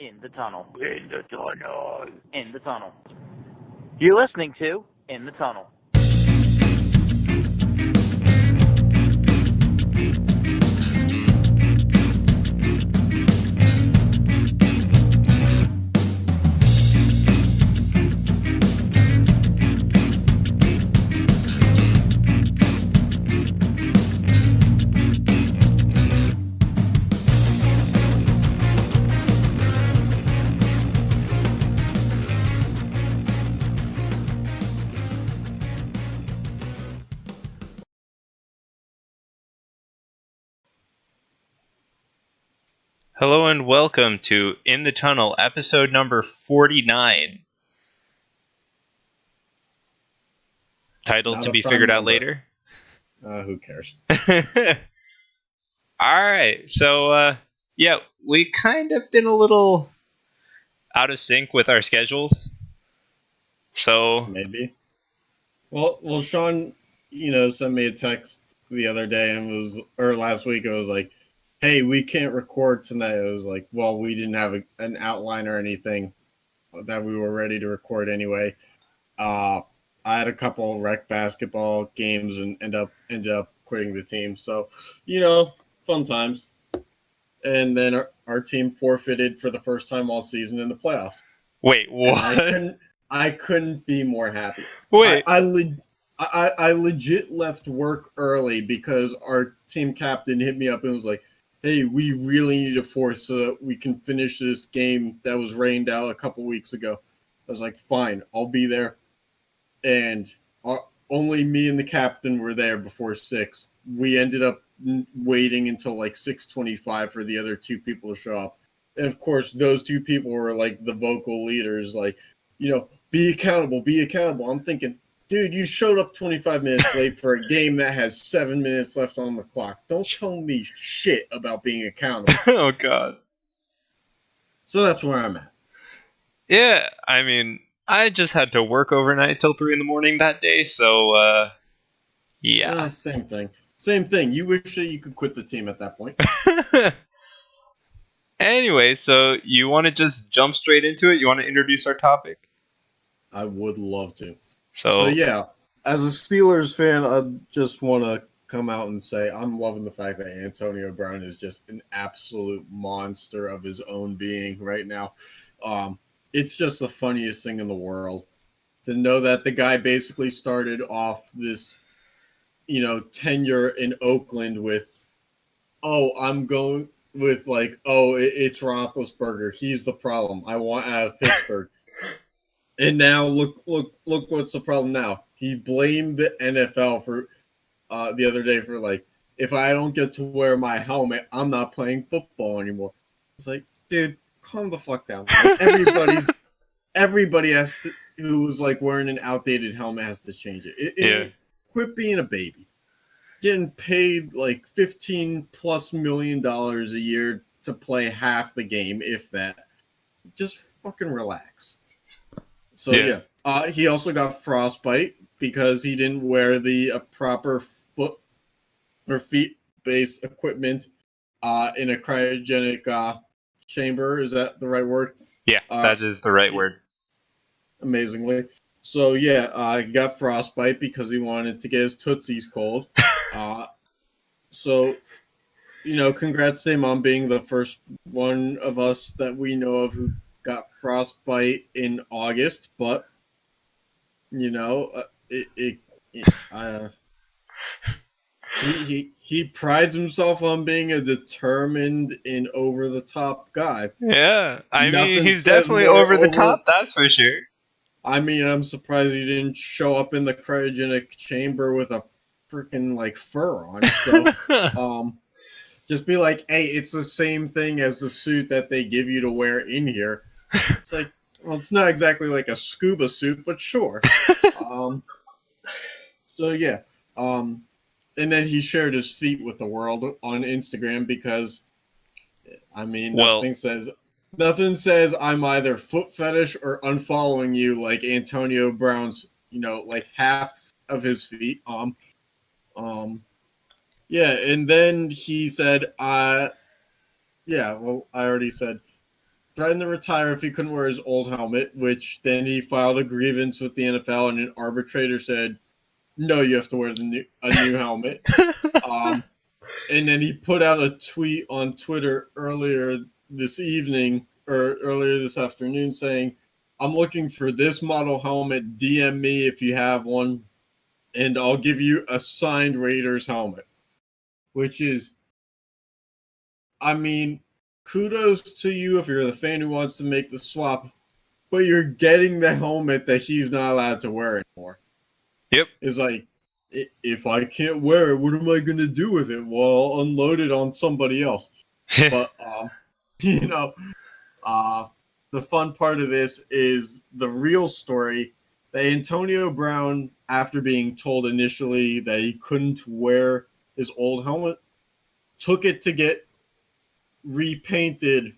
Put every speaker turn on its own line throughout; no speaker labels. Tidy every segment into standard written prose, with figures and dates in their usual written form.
In the tunnel. In the tunnel. In the tunnel. You're listening to In the Tunnel.
Hello and welcome to In the Tunnel, episode number 49. Title to be figured out later.
Who cares?
Alright, so we kind of been a little out of sync with our schedules. So
maybe. Well, Sean, sent me a text the other day or last week. It was like, hey, we can't record tonight. It was like, well, we didn't have an outline or anything that we were ready to record anyway. I had a couple rec basketball games and ended up quitting the team. So, fun times. And then our team forfeited for the first time all season in the playoffs.
Wait, what?
I couldn't be more happy.
Wait.
I legit left work early because our team captain hit me up and was like, hey, we really need a fourth so that we can finish this game that was rained out a couple weeks ago. I was like, fine, I'll be there. And only me and the captain were there before 6. We ended up waiting until like 6:25 for the other two people to show up. And of course, those two people were like the vocal leaders, like, be accountable, be accountable. I'm thinking, dude, you showed up 25 minutes late for a game that has 7 minutes left on the clock. Don't tell me shit about being accountable.
Oh, God.
So that's where I'm at.
Yeah, I mean, I just had to work overnight till 3 in the morning that day, so, yeah.
Same thing. Same thing. You wish that you could quit the team at that point.
Anyway, so you want to just jump straight into it? You want to introduce our topic?
I would love to.
So
yeah, as a Steelers fan, I just want to come out and say I'm loving the fact that Antonio Brown is just an absolute monster of his own being right now. It's just the funniest thing in the world to know that the guy basically started off this, tenure in Oakland with, I'm going with like, it's Roethlisberger. He's the problem. I want out of Pittsburgh. And now look what's the problem now. He blamed the NFL for the other day for like, if I don't get to wear my helmet, I'm not playing football anymore. It's like, dude, calm the fuck down. Like, everybody who was like wearing an outdated helmet has to change it. Quit being a baby. Getting paid like $15+ million a year to play half the game, if that. Just fucking relax. So yeah. He also got frostbite because he didn't wear the proper foot or feet-based equipment in a cryogenic chamber. Is that the right word?
Yeah, that is the right word.
Amazingly. So yeah, he got frostbite because he wanted to get his tootsies cold. So, congrats to him on being the first one of us that we know of who got frostbite in August, but he prides himself on being a determined and over the top guy.
Yeah, I mean, he's definitely over the top, that's for sure.
I mean, I'm surprised he didn't show up in the cryogenic chamber with a freaking like fur on. So, just be like, hey, it's the same thing as the suit that they give you to wear in here. It's like, well, it's not exactly like a scuba suit, but sure. So yeah. And then he shared his feet with the world on Instagram because, I mean, nothing says I'm either foot fetish or unfollowing you like Antonio Brown's, like half of his feet. Yeah, and then he said, I already said, threatened to retire if he couldn't wear his old helmet, which then he filed a grievance with the NFL, and an arbitrator said, no, you have to wear a new helmet. And then he put out a tweet on Twitter earlier this evening, or earlier this afternoon, saying, I'm looking for this model helmet. DM me if you have one, and I'll give you a signed Raiders helmet. Which is, I mean, kudos to you if you're the fan who wants to make the swap, but you're getting the helmet that he's not allowed to wear anymore.
Yep.
It's like, if I can't wear it, what am I going to do with it? Well, I'll unload it on somebody else. But, you know, the fun part of this is the real story that Antonio Brown, after being told initially that he couldn't wear his old helmet, took it to get repainted,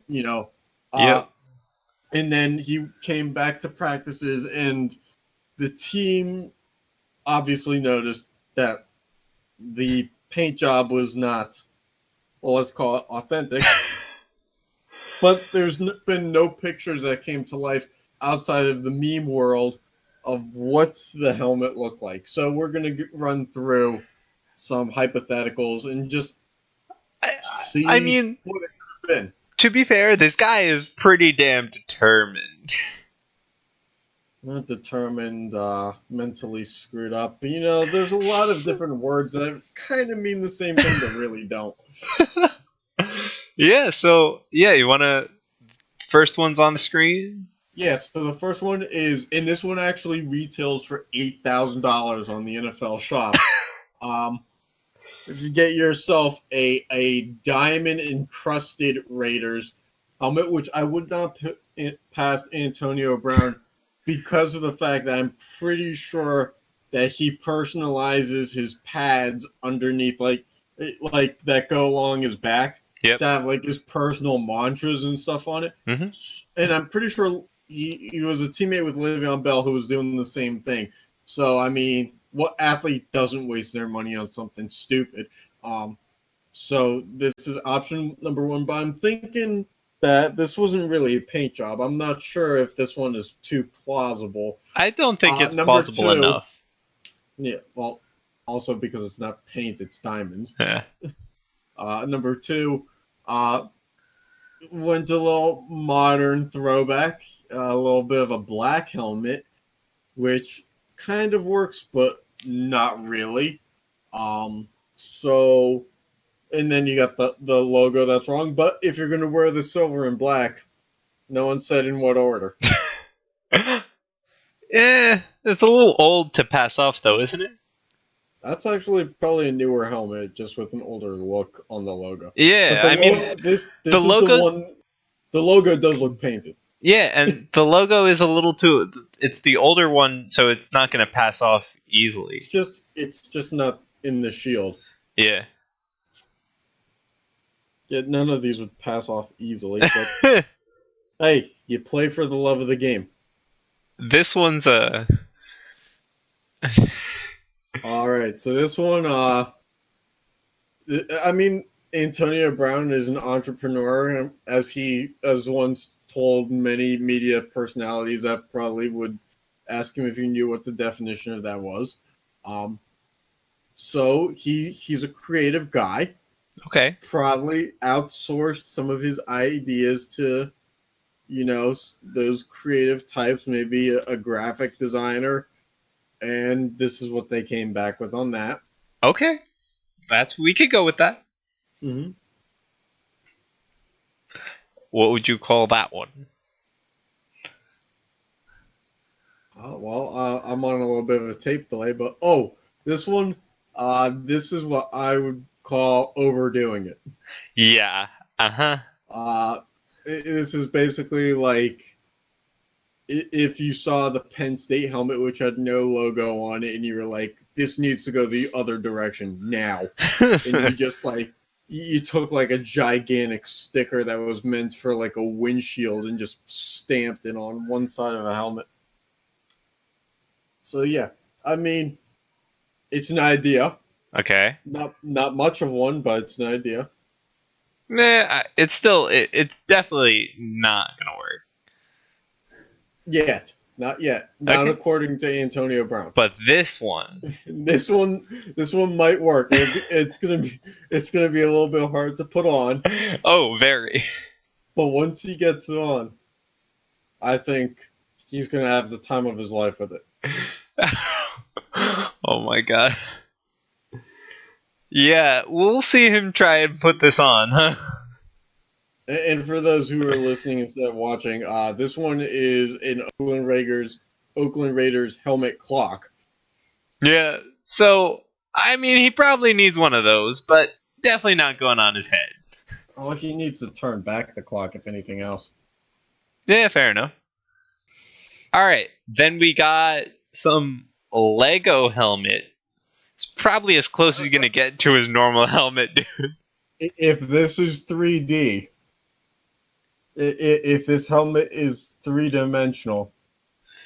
you know.
Yep.
And then he came back to practices, and the team obviously noticed that the paint job was not, well, let's call it authentic. But there's been no pictures that came to life outside of the meme world of what the helmet looked like. So we're going to run through some hypotheticals and just see
I mean,
what it could have been.
To be fair, this guy is pretty damn determined.
Not determined, mentally screwed up. But, you know, there's a lot of different words that kind of mean the same thing but really don't.
Yeah, so, yeah, you want to... First one's on the screen?
Yeah, so the first one is, and this one actually retails for $8,000 on the NFL shop. If you get yourself a diamond encrusted Raiders helmet, which I would not put past Antonio Brown because of the fact that I'm pretty sure that he personalizes his pads underneath, like that go along his back, to have like his personal mantras and stuff on it.
Mm-hmm.
And I'm pretty sure he was a teammate with Le'Veon Bell who was doing the same thing. So, I mean, what athlete doesn't waste their money on something stupid? So this is option number one, but I'm thinking that this wasn't really a paint job. I'm not sure if this one is too plausible.
I don't think it's plausible enough.
Yeah, well, also because it's not paint, it's diamonds.
Yeah.
Number two, went a little modern throwback, a little bit of a black helmet, which kind of works, but not really. So, and then you got the logo that's wrong. But if you're going to wear the silver and black, no one said in what order.
It's a little old to pass off, though, isn't it?
That's actually probably a newer helmet, just with an older look on the logo.
Yeah, I mean,
this
the
is
logo.
The one. The logo does look painted.
Yeah, and the logo is a little too. It's the older one, so it's not going to pass off easily.
It's just not in the shield.
Yeah.
Yeah, none of these would pass off easily. But hey, you play for the love of the game.
This one's a.
All right, so this one, I mean, Antonio Brown is an entrepreneur, as once told many media personalities that probably would ask him if he knew what the definition of that was. So he's a creative guy.
Okay.
Probably outsourced some of his ideas to, you know, those creative types, maybe a graphic designer. And this is what they came back with on that.
Okay. We could go with that.
Mm-hmm.
What would you call that one?
I'm on a little bit of a tape delay, but this one, this is what I would call overdoing it.
Yeah.
This is basically like if you saw the Penn State helmet, which had no logo on it, and you were like, this needs to go the other direction now. And you just like, you took like a gigantic sticker that was meant for like a windshield and just stamped it on one side of a helmet. So yeah, I mean, it's an idea.
Okay.
Not much of one, but it's an idea.
it's definitely not gonna work.
Yet. Not yet. Not
Okay.
according to Antonio Brown.
But this one,
This one might work. It's gonna be a little bit hard to put on,
oh, very.
but once he gets it on, I think he's gonna have the time of his life with it.
Oh my god. Yeah, we'll see him try and put this on, huh?
And for those who are listening instead of watching, this one is an Oakland Raiders helmet clock.
Yeah. So, I mean, he probably needs one of those, but definitely not going on his head.
Oh, he needs to turn back the clock, if anything else.
Yeah, fair enough. All right, then we got some Lego helmet. It's probably as close as he's gonna get to his normal helmet, dude.
If this is 3D, if this helmet is 3-dimensional,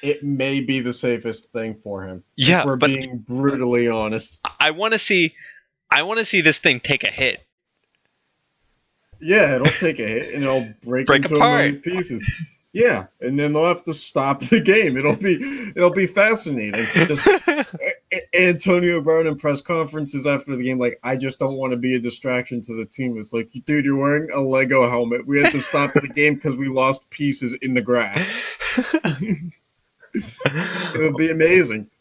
it may be the safest thing for him.
Yeah,
if we're
but
being brutally honest.
I want to see this thing take a hit.
Yeah, it'll take a hit and it'll break into
apart.
a million pieces. Yeah, and then they'll have to stop the game. It'll be fascinating. Just Antonio Brown in press conferences after the game, like, I just don't want to be a distraction to the team. It's like, dude, you're wearing a Lego helmet. We had to stop the game because we lost pieces in the grass. It would be amazing.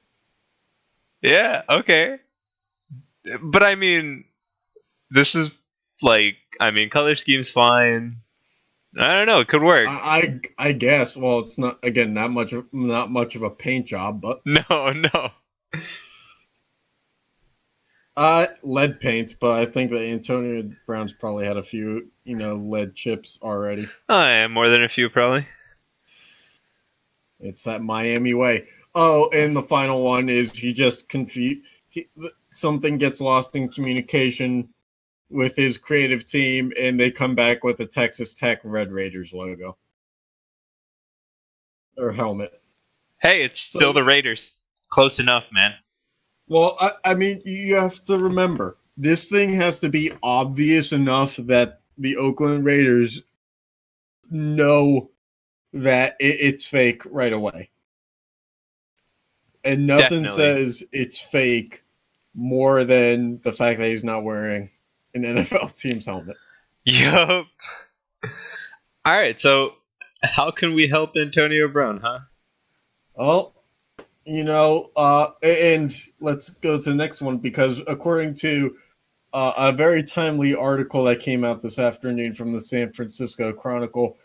Yeah, okay. But I mean, this is color scheme's fine. I don't know, it could work.
I guess. Well, it's not not much of a paint job, but
no.
Lead paint, but I think that Antonio Brown's probably had a few, lead chips already.
Oh, yeah, more than a few probably.
It's that Miami way. Oh, and the final one is he just something gets lost in communication with his creative team, and they come back with a Texas Tech Red Raiders logo or helmet.
Hey, it's still the Raiders. Close enough, man.
Well, I mean, you have to remember, this thing has to be obvious enough that the Oakland Raiders know that it's fake right away. And nothing says it's fake more than the fact that he's not wearing an NFL team's helmet.
Yup. All right, so how can we help Antonio Brown, huh?
Well, and let's go to the next one, because according to a very timely article that came out this afternoon from the San Francisco Chronicle,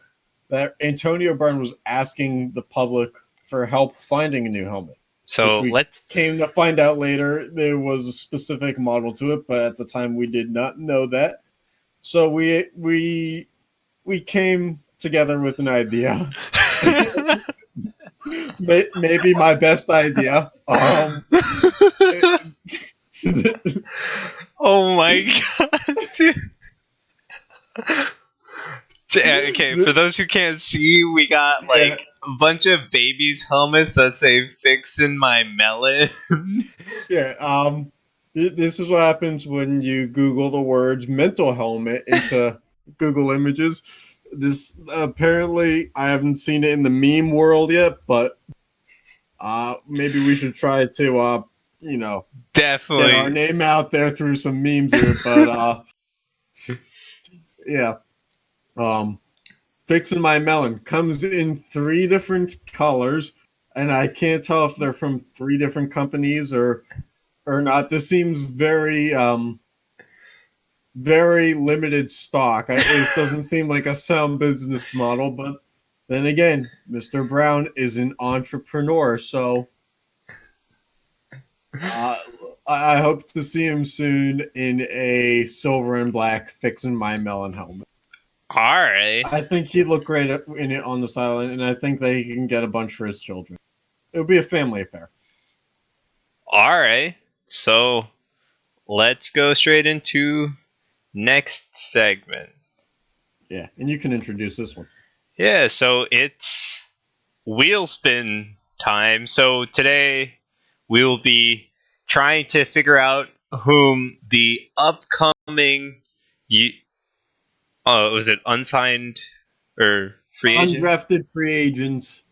that Antonio Brown was asking the public for help finding a new helmet.
So let's
came to find out later there was a specific model to it, but at the time we did not know that. So we came together with an idea. Maybe my best idea.
Oh my god, dude. Okay, for those who can't see, we got a bunch of babies' helmets that say "Fixin' my melon."
Yeah, this is what happens when you Google the words "mental helmet" into Google Images. This apparently, I haven't seen it in the meme world yet, but maybe we should try to,
definitely
get our name out there through some memes here. But yeah. Fixin' my melon comes in 3 different colors, and I can't tell if they're from 3 different companies or not. This seems very very limited stock. It doesn't seem like a sound business model, but then again, Mr. Brown is an entrepreneur, so I hope to see him soon in a silver and black Fixin' my melon helmet.
All right.
I think he'd look great in it on the sideline, and I think that he can get a bunch for his children. It would be a family affair.
All right. So let's go straight into next segment.
Yeah, and you can introduce this one.
Yeah, so it's wheel spin time. So today we will be trying to figure out whom the upcoming Was it unsigned or free agent?
Undrafted free agents,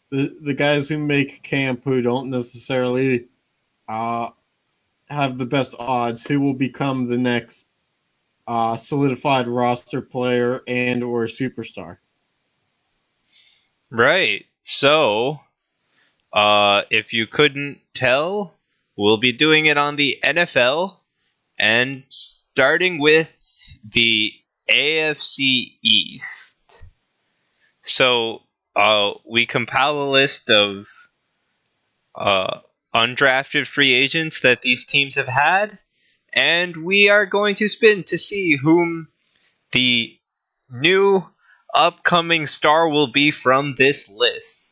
the guys who make camp who don't necessarily have the best odds, who will become the next solidified roster player and or superstar.
Right. So, if you couldn't tell, we'll be doing it on the NFL and starting with the AFC East. So, we compile a list of undrafted free agents that these teams have had, and we are going to spin to see whom the new upcoming star will be from this list.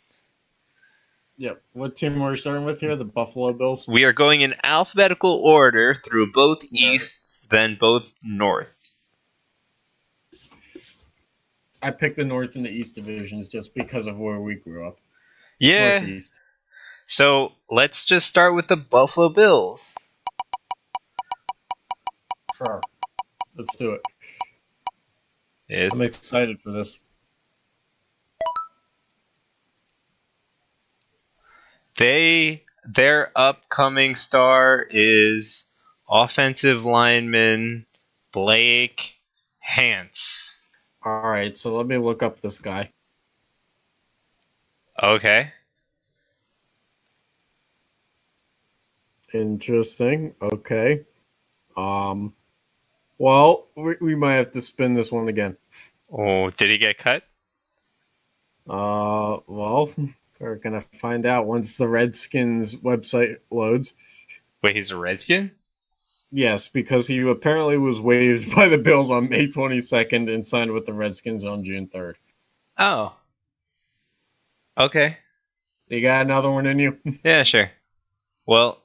Yep. What team are we starting with here? The Buffalo Bills?
We are going in alphabetical order through both Easts, then both Norths.
I picked the North and the East divisions just because of where we grew up.
Yeah.
Northeast.
So let's just start with the Buffalo Bills.
Sure. Let's do it. I'm excited for this.
Their upcoming star is offensive lineman Blake Hance.
All right, so let me look up this guy.
Okay.
Interesting. Okay. Well, we might have to spin this one again.
Oh, did he get cut?
Well, we're gonna find out once the Redskins website loads.
Wait, he's a Redskin?
Yes, because he apparently was waived by the Bills on May 22nd and signed with the Redskins on June 3rd.
Oh. Okay.
You got another one in you?
Yeah, sure. Well,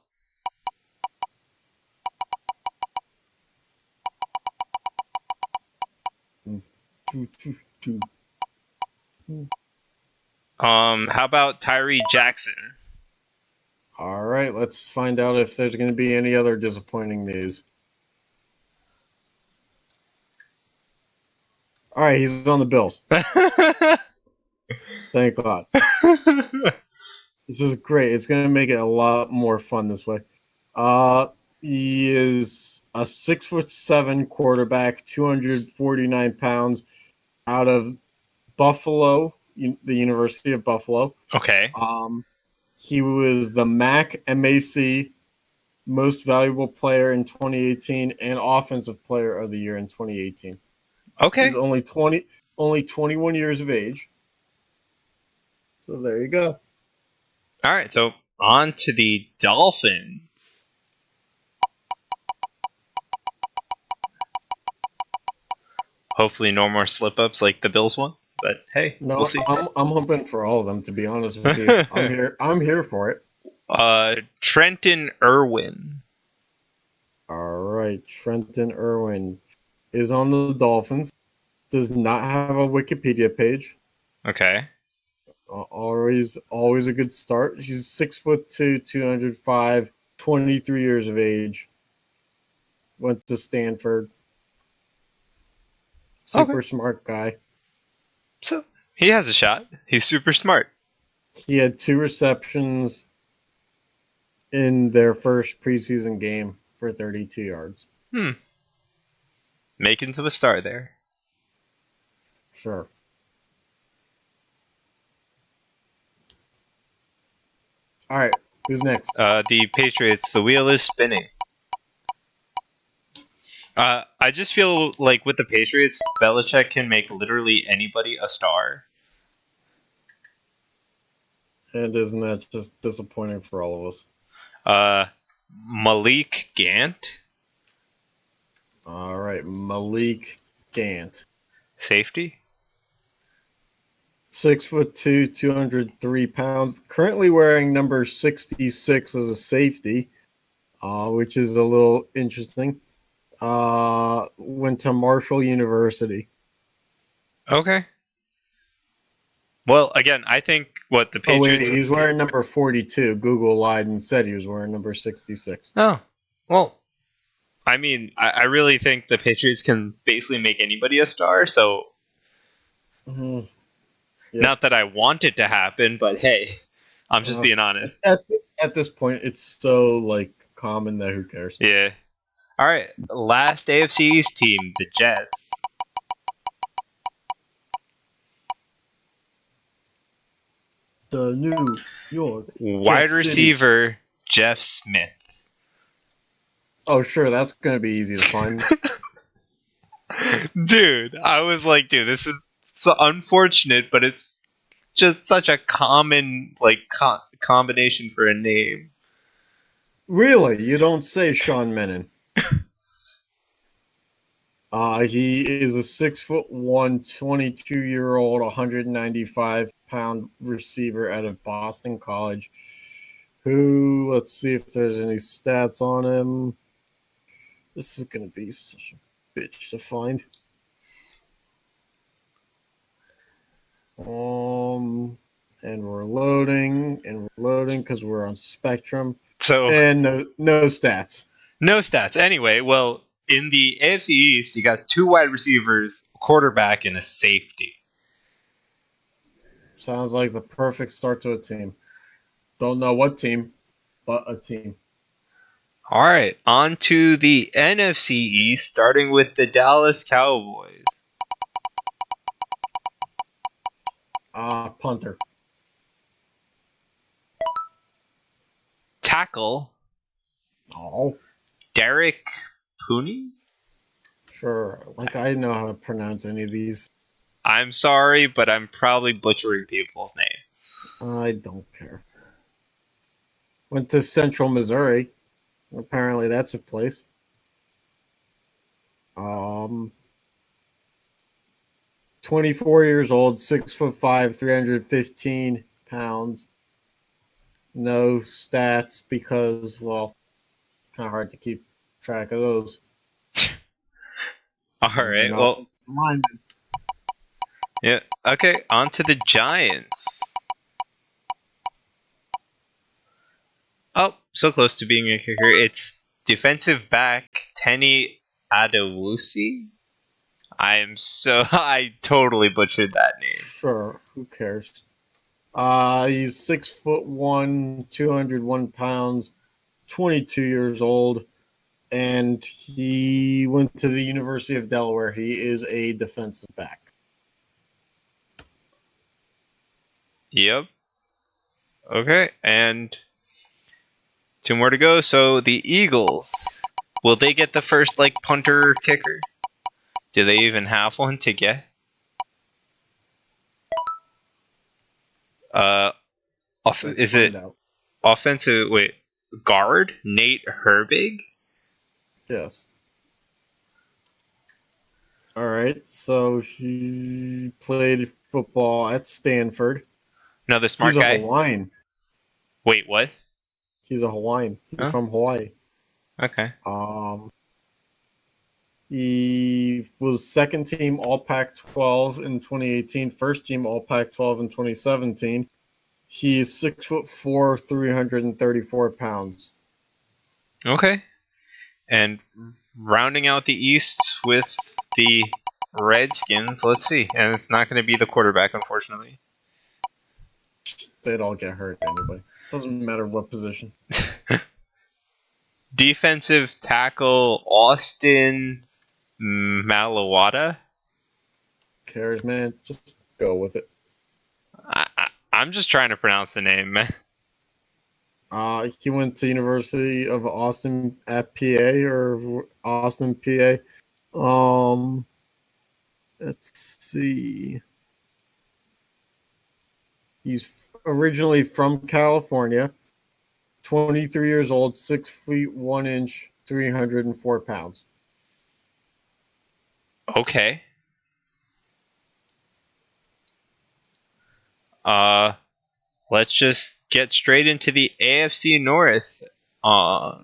how about Tyree Jackson?
All right, let's find out if there's going to be any other disappointing news. All right, he's on the Bills. Thank God. This is great. It's going to make it a lot more fun this way. He is a 6'7" quarterback, 249 pounds, out of Buffalo, the University of Buffalo.
Okay.
He was the MAC Most Valuable Player in 2018 and Offensive Player of the Year in 2018.
Okay.
He's only 21 years of age. So there you go.
All right, so on to the Dolphins. Hopefully no more slip-ups like the Bills one, but hey,
No,
we'll see.
I'm hoping for all of them, to be honest with you. I'm here for it.
Trenton Irwin.
All right, Trenton Irwin is on the Dolphins. Does not have a Wikipedia page.
Okay.
Always a good start. He's 6'2", 205, 23 years of age. Went to Stanford. Super smart guy.
So he has a shot. He's super smart.
He had 2 receptions in their first preseason game for 32 yards.
Makings of a star there.
Sure. All right, who's next?
The Patriots. The wheel is spinning. I just feel like with the Patriots, Belichick can make literally anybody a star.
And isn't that just disappointing for all of us?
Malik Gant.
All right, Malik Gant.
Safety.
6'2", 203 pounds. Currently wearing number 66 as a safety, which is a little interesting. Went to Marshall University.
Okay. Well, again, I think what the Patriots...
he was wearing number 42. Google lied and said he was wearing number 66.
Oh, well, I mean, I really think the Patriots can basically make anybody a star. So,
Mhm. Yeah.
not that I want it to happen, but hey, I'm just being honest.
At this point, it's so like common that who cares?
Yeah. All right. Last AFC East team, the Jets.
The New York
Wide
Jet City.
receiver, Jeff Smith.
Oh, sure, that's going to be easy to find.
Dude, I was like, dude, this is so unfortunate, but it's just such a common like combination for a name.
Really, you don't say Sean Menon. He is a 6'1", 22-year-old, 195-pound receiver out of Boston College. Who? Let's see if there's any stats on him. This is going to be such a bitch to find. And we're loading because we're on Spectrum.
So
And no stats.
no stats. Anyway, well, in the AFC East, you got 2 wide receivers, a quarterback, and a safety.
Sounds like the perfect start to a team. Don't know what team, but a team.
All right, on to the NFC East, starting with the Dallas Cowboys.
Punter.
Tackle,
Oh,
Derek Pooney.
sure. Like I know how to pronounce any of these.
I'm sorry, but I'm probably butchering people's names.
I don't care. Went to Central Missouri. Apparently that's a place. 24 years old, 6'5", 315 pounds. No stats because, well, kind of hard to keep track of those.
All right, well,
lineman.
yeah, okay, on to the Giants. Oh, so close to being a kicker. It's defensive back Tenny Adewusi. I totally butchered that name.
Sure, who cares? He's 6'1", 201 pounds, 22 years old, and he went to the University of Delaware. He is a defensive back.
Yep. Okay, and 2 more to go. So the Eagles, will they get the first like punter kicker? Do they even have one to get? Is it offensive? Wait, guard Nate Herbig?
Yes. All right. So he played football at Stanford.
Another smart guy.
He's a Hawaiian.
Wait, what?
He's a Hawaiian. He's from Hawaii.
Okay.
He was second team All Pac-12 in 2018, first team All Pac-12 in 2017. He is 6'4", 334 pounds.
Okay. And rounding out the East with the Redskins, let's see. And it's not going to be the quarterback, unfortunately.
They'd all get hurt anyway. Doesn't matter what position.
Defensive tackle Austin Malawada.
Cares, man. Just go with it.
I'm just trying to pronounce the name, man.
He went to University of Austin at PA or Austin, PA. Let's see. He's originally from California. 23 years old, 6 feet 1 inch, 304 pounds.
Okay. Let's just get straight into the AFC North.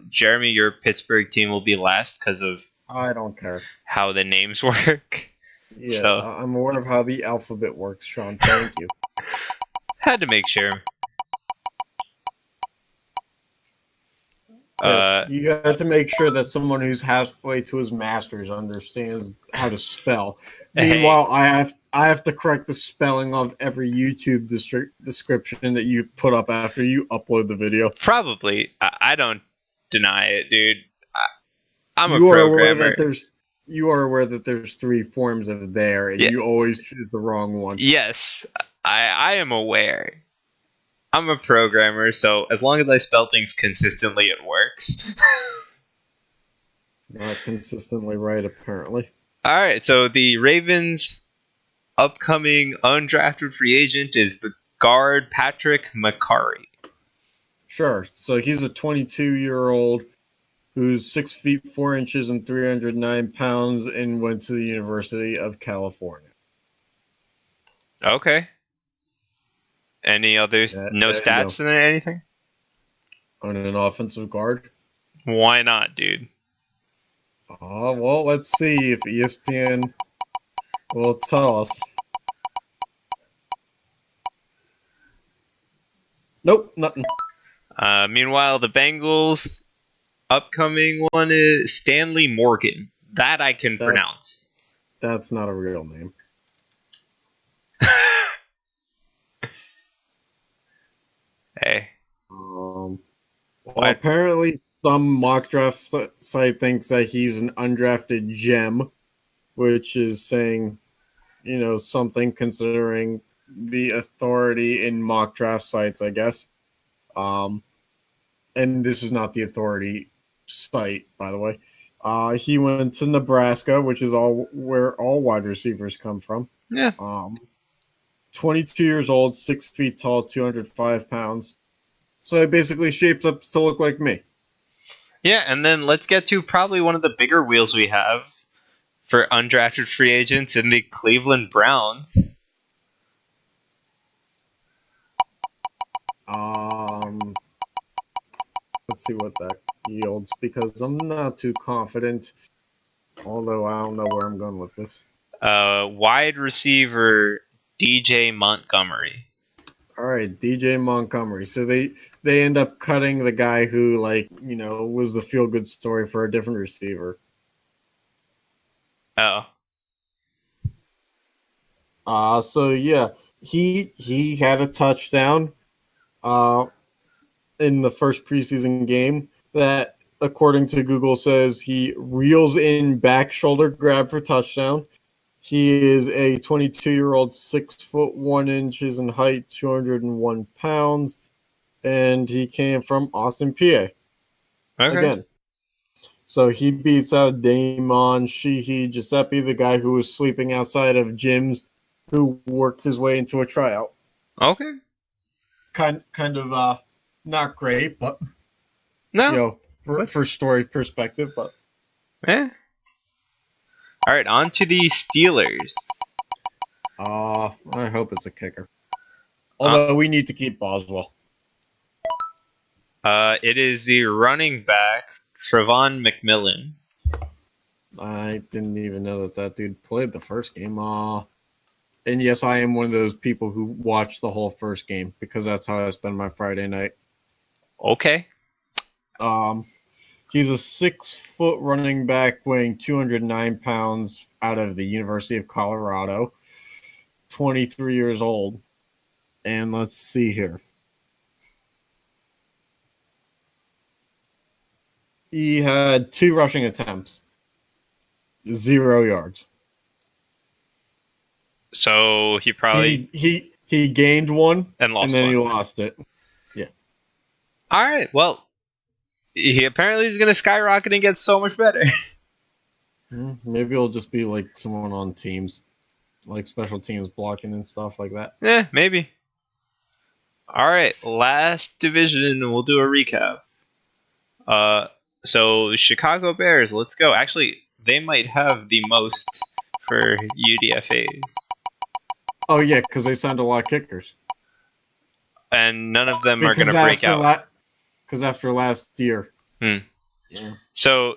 Jeremy, your Pittsburgh team will be last because of
I don't care
how the names work.
Yeah,
so,
I'm aware of how the alphabet works, Sean. Thank you.
Had to make sure.
Yes,
Uh,
you got to make sure that someone who's halfway to his master's understands how to spell.
hey,
Meanwhile, I have to correct the spelling of every YouTube description that you put up after you upload the video.
probably. I don't deny it, dude. I'm a
You are aware that
programmer.
there's three forms of there, and
Yeah,
you always choose the wrong one.
yes, I am aware. I'm a programmer, so as long as I spell things consistently, it works.
Not consistently right, apparently.
All right, so the Ravens' upcoming undrafted free agent is the guard Patrick McCarry.
Sure. So he's a 22-year-old who's 6 feet 4 inches and 309 pounds and went to the University of California.
Okay. Any others? No
There you go.
stats in anything?
On an offensive guard.
Why not, dude?
Well, let's see if ESPN will tell us. Nope, nothing.
Meanwhile, the Bengals' upcoming one is Stanley Morgan. That I can pronounce.
That's not a real name.
Hey.
Well,
What?
apparently some mock draft site thinks that he's an undrafted gem, which is saying, something considering the authority in mock draft sites, I guess. And this is not the authority site, by the way. He went to Nebraska, which is where all wide receivers come from.
Yeah.
22 years old, 6 feet tall, 205 pounds. So it basically shapes up to look like me.
Yeah, and then let's get to probably one of the bigger wheels we have for undrafted free agents in the Cleveland Browns.
Let's see what that yields, because I'm not too confident, although I don't know where I'm going with this.
Wide receiver DJ Montgomery.
All right, DJ Montgomery. So they end up cutting the guy who, was the feel good story for a different receiver.
Oh.
So yeah, he had a touchdown in the first preseason game that, according to Google, says he reels in back shoulder grab for touchdown. He is a 22-year-old, 6 foot 1 inches in height, 201 pounds, and he came from Austin, PA.
Okay.
Again. So he beats out Damon Sheehy Giuseppe, the guy who was sleeping outside of gyms, who worked his way into a tryout.
Okay.
Kind of not great, but
No.
For story perspective, but
Eh. All right, on to the Steelers.
I hope it's a kicker. Although we need to keep Boswell.
It is the running back Trevon McMillan.
I didn't even know that dude played the first game. And yes, I am one of those people who watched the whole first game because that's how I spend my Friday night.
Okay.
He's a 6 foot running back weighing 209 pounds out of the University of Colorado, 23 years old. And let's see here. He had 2 rushing attempts, 0 yards.
So he probably
he gained one
and lost
and then
one.
he lost it. Yeah.
All right. Well, he apparently is going to skyrocket and get so much better.
Maybe it'll just be like someone on teams, like special teams blocking and stuff like that.
Yeah, maybe. All right, last division. We'll do a recap. So Chicago Bears. Let's go. Actually, they might have the most for UDFAs.
Oh yeah, because they signed a lot of kickers,
and none of them are going to break out.
Because after last year.
Yeah.
So,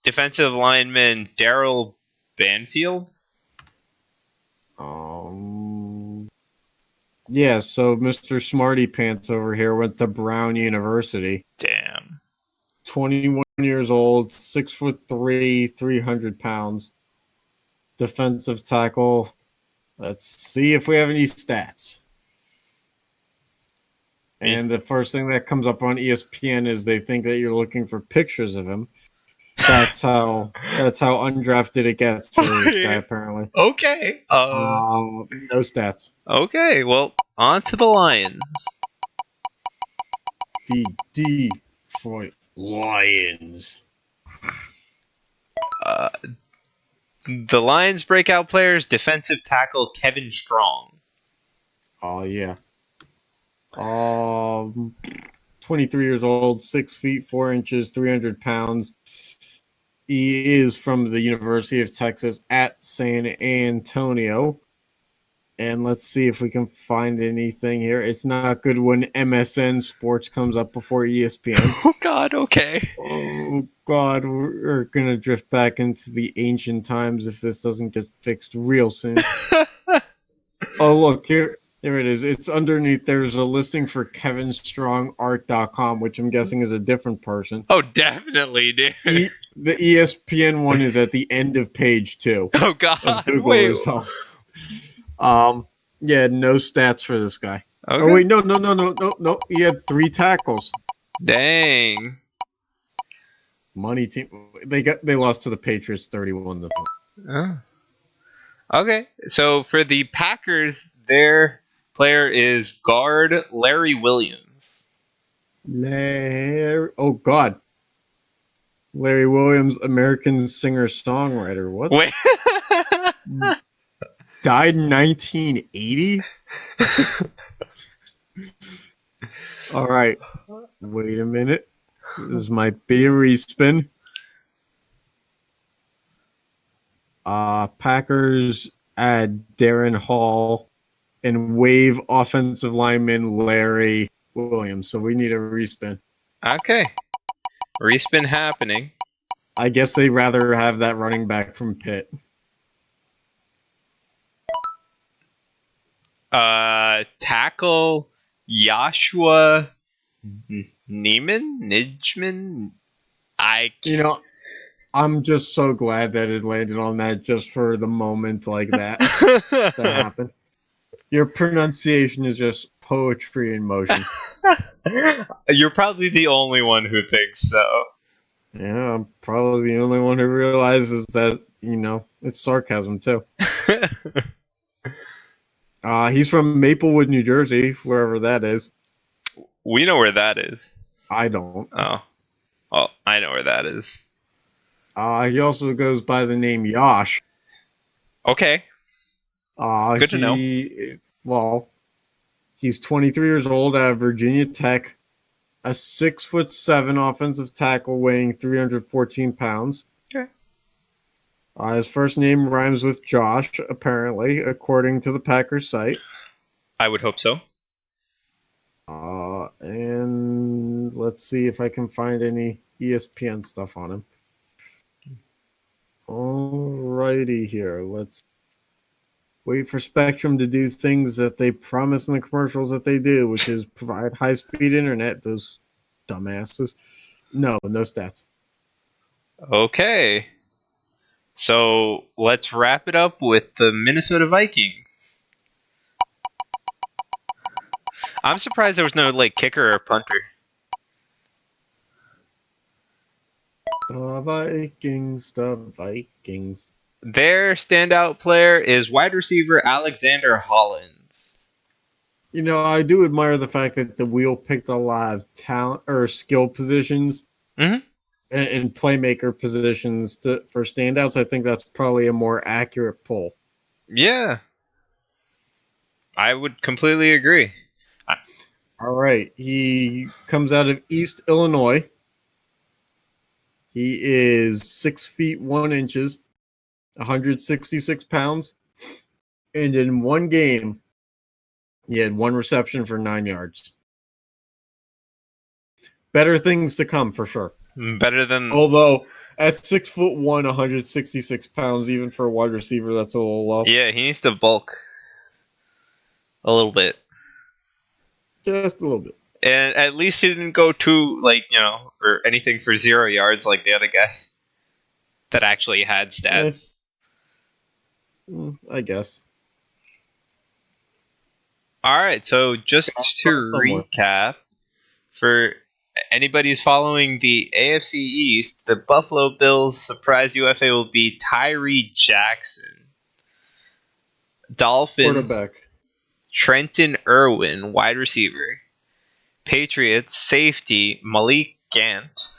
defensive lineman Daryl Banfield.
Yeah, so Mr. Smarty Pants over here went to Brown University.
Damn.
21 years old, 6'3", 300 pounds. Defensive tackle. Let's see if we have any stats. And the first thing that comes up on ESPN is they think that you're looking for pictures of him. That's how undrafted it gets for this guy, apparently.
Okay.
No stats.
Okay, well, on to the Lions.
The Detroit Lions.
The Lions' breakout players, defensive tackle Kevin Strong.
Oh, yeah. 23 years old, 6 feet 4 inches, 300 pounds. He is from the University of Texas at San Antonio. And let's see if we can find anything here. It's not good when MSN Sports comes up before ESPN.
Oh, God, okay.
Oh, God, we're going to drift back into the ancient times if this doesn't get fixed real soon. Oh, look, here it is. It's underneath. There's a listing for KevinStrongArt.com, which I'm guessing is a different person.
Oh, definitely, dude.
The ESPN one is at the end of page 2.
Oh, God.
Of Google
Wait.
results. Yeah, no stats for this guy.
Okay.
Oh wait, no. He had 3 tackles.
Dang.
Money team. They lost to the Patriots 31-3.
Oh. Okay, so for the Packers, their player is guard Larry Williams.
Oh God. Larry Williams, American singer-songwriter. What?
Wait.
Died in 1980? All right. Wait a minute. This might be a respin. Packers add Darren Hall and waive offensive lineman Larry Williams. So we need a respin.
Okay. Respin happening.
I guess they'd rather have that running back from Pitt.
Tackle Joshua Nijman.
I'm just so glad that it landed on that just for the moment like that to happen. Your pronunciation is just poetry in motion.
You're probably the only one who thinks so.
Yeah, I'm probably the only one who realizes that, it's sarcasm too. He's from Maplewood, New Jersey, wherever that is.
We know where that is.
I don't.
Oh. Well, I know where that is.
He also goes by the name Yash.
Okay. Good to know.
Well, he's 23 years old out of Virginia Tech, a 6'7" offensive tackle weighing 314 pounds.
Okay.
His first name rhymes with Josh, apparently, according to the Packers site.
I would hope so.
And let's see if I can find any ESPN stuff on him. Alrighty here. Let's wait for Spectrum to do things that they promise in the commercials that they do, which is provide high-speed internet. Those dumbasses. No stats.
Okay. So let's wrap it up with the Minnesota Vikings. I'm surprised there was no kicker or punter.
The Vikings.
Their standout player is wide receiver Alexander Hollins.
I do admire the fact that the wheel picked a lot of talent or skill positions and playmaker positions for standouts. I think that's probably a more accurate poll.
Yeah. I would completely agree.
All right. He comes out of East Illinois. He is 6 feet 1 inches, 166 pounds. And in one game, he had 1 reception for 9 yards. Better things to come for sure.
Better than.
Although at 6'1", 166 pounds, even for a wide receiver, that's a little low.
Yeah, he needs to bulk a little bit.
Just a little bit.
And at least he didn't go too, or anything for 0 yards like the other guy that actually had stats.
I guess.
All right, so just to recap, for anybody who's following the AFC East, the Buffalo Bills surprise UFA will be Tyree Jackson. Dolphins,
quarterback.
Trenton Irwin, wide receiver. Patriots, safety, Malik Gant.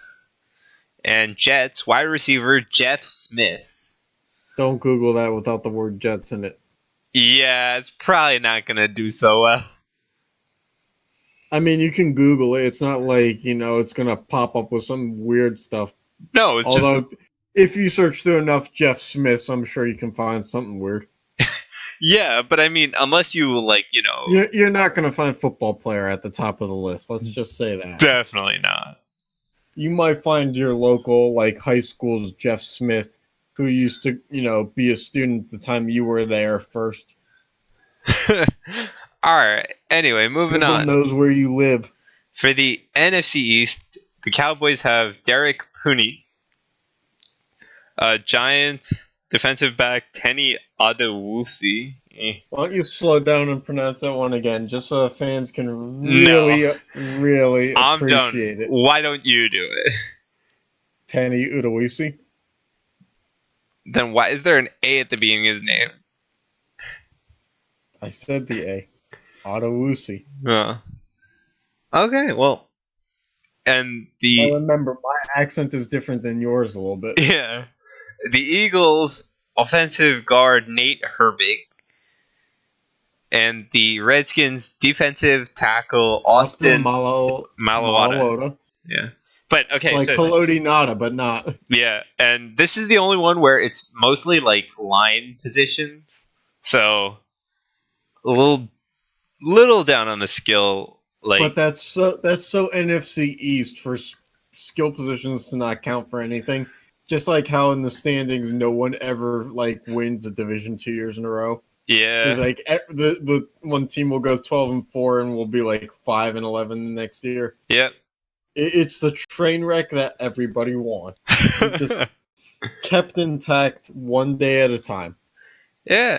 And Jets, wide receiver, Jeff Smith.
Don't Google that without the word Jets in it.
Yeah, it's probably not going to do so well.
I mean, you can Google it. It's not like, it's going to pop up with some weird stuff.
No, it's
Although, if you search through enough Jeff Smiths, I'm sure you can find something weird.
Yeah, but I mean, unless you,
You're not going to find football player at the top of the list. Let's just say that.
Definitely not.
You might find your local, high school's Jeff Smith, who used to, be a student at the time you were there first.
All right. Anyway, moving on.
Knows where you live.
For the NFC East, the Cowboys have Derek Pooney. Giants defensive back Tenny Adewusi.
Why don't you slow down and pronounce that one again, just so the fans can really appreciate it.
Why don't you do it?
Tenny Adewusi.
Then why is there an A at the beginning of his name?
I said the A. Adewusi.
Okay, well, and
I remember my accent is different than yours a little bit.
Yeah, the Eagles offensive guard Nate Herbig, and the Redskins defensive tackle Austin Malawada. Yeah, but okay,
it's like Kalodi Nada, but not.
Yeah, and this is the only one where it's mostly line positions, so a little down on the skill.
But that's so NFC East for skill positions to not count for anything. Just like how in the standings, no one ever wins a division 2 years in a row.
Yeah,
it's the one team will go 12-4 and will be 5-11 the next year.
Yep,
it's the train wreck that everybody wants. It just kept intact one day at a time.
Yeah.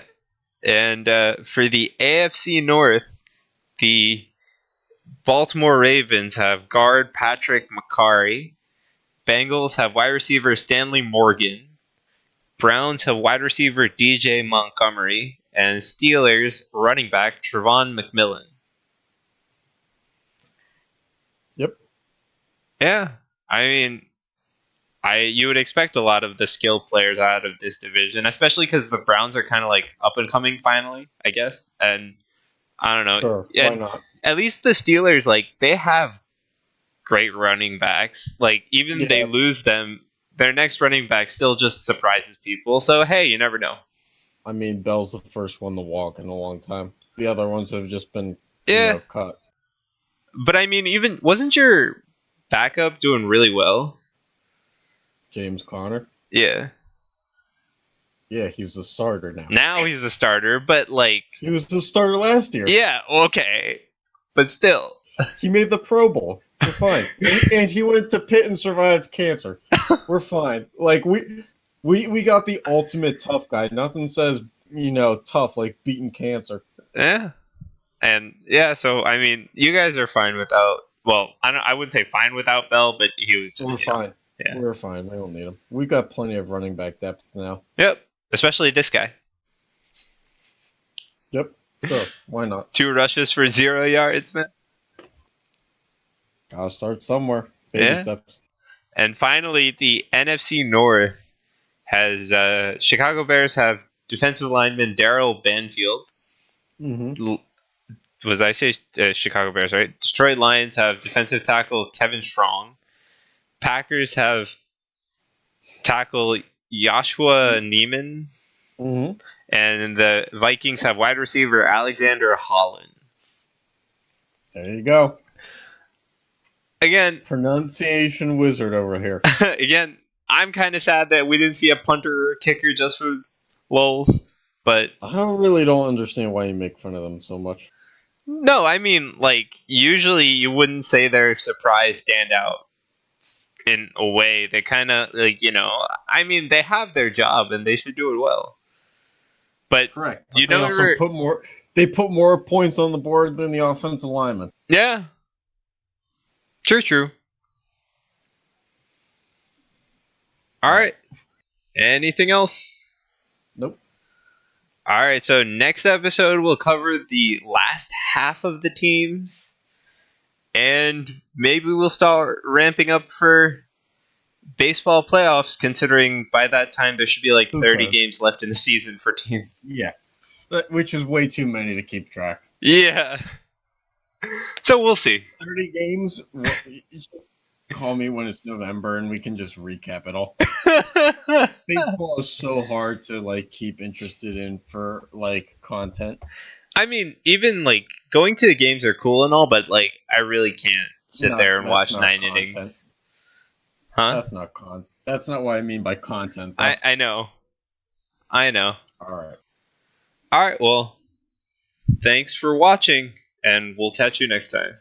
And for the AFC North, the Baltimore Ravens have guard Patrick McCarry. Bengals have wide receiver Stanley Morgan. Browns have wide receiver DJ Montgomery. And Steelers running back Trevon McMillan.
Yep.
Yeah. I mean, you would expect a lot of the skill players out of this division, especially because the Browns are kind of up and coming finally, I guess. And I don't know.
Sure, why not?
At least the Steelers, they have great running backs. Even if they lose them, their next running back still just surprises people. So, hey, you never know.
I mean, Bell's the first one to walk in a long time. The other ones have just been cut.
But I mean, wasn't your backup doing really well?
James Conner?
Yeah.
Yeah, he's the starter now.
Now he's the starter, but
he was the starter last year.
Yeah, okay. But still.
He made the Pro Bowl. We're fine. and he went to Pitt and survived cancer. We're fine. We got the ultimate tough guy. Nothing says, tough like beating cancer.
Yeah. And yeah, so I mean, you guys are fine without, I wouldn't say fine without Bell, but he was just
We're fine.
Yeah.
We're fine. We don't need him. We've got plenty of running back depth now.
Yep. Especially this guy.
Yep. So, why not?
2 rushes for 0 yards, man.
Gotta start somewhere. Baby steps.
And finally, the NFC North has Chicago Bears have defensive lineman Darrell Banfield.
Mm-hmm.
Was I say Chicago Bears, right? Detroit Lions have defensive tackle Kevin Strong. Packers have tackle Joshua Neiman.
Mm-hmm.
And the Vikings have wide receiver Alexander Hollins.
There you go.
Again,
pronunciation wizard over here.
Again, I'm kind of sad that we didn't see a punter or kicker just for lulz, but
I really don't understand why you make fun of them so much.
No, I mean, like, usually you wouldn't say they're surprise standout in a way. They kind of, like, I mean, they have their job and they should do it well. But
Correct.
you
But they also
never.
put more. They put more points on the board than the offensive lineman.
Yeah. True. All right. Anything else?
Nope.
All right. So next episode we'll cover the last half of the teams, and maybe we'll start ramping up for baseball playoffs. Considering by that time there should be like 30 games left in the season for teams.
Yeah, which is way too many to keep track.
Yeah. So we'll see.
30 games. Call me when it's November and we can just recap it all. Baseball is so hard to like keep interested in for like content.
I mean, even like going to the games are cool and all, but like I really can't sit there and watch 9 innings. Huh?
That's not what I mean by content. Though.
I know.
All right.
All right. Well, thanks for watching, and we'll catch you next time.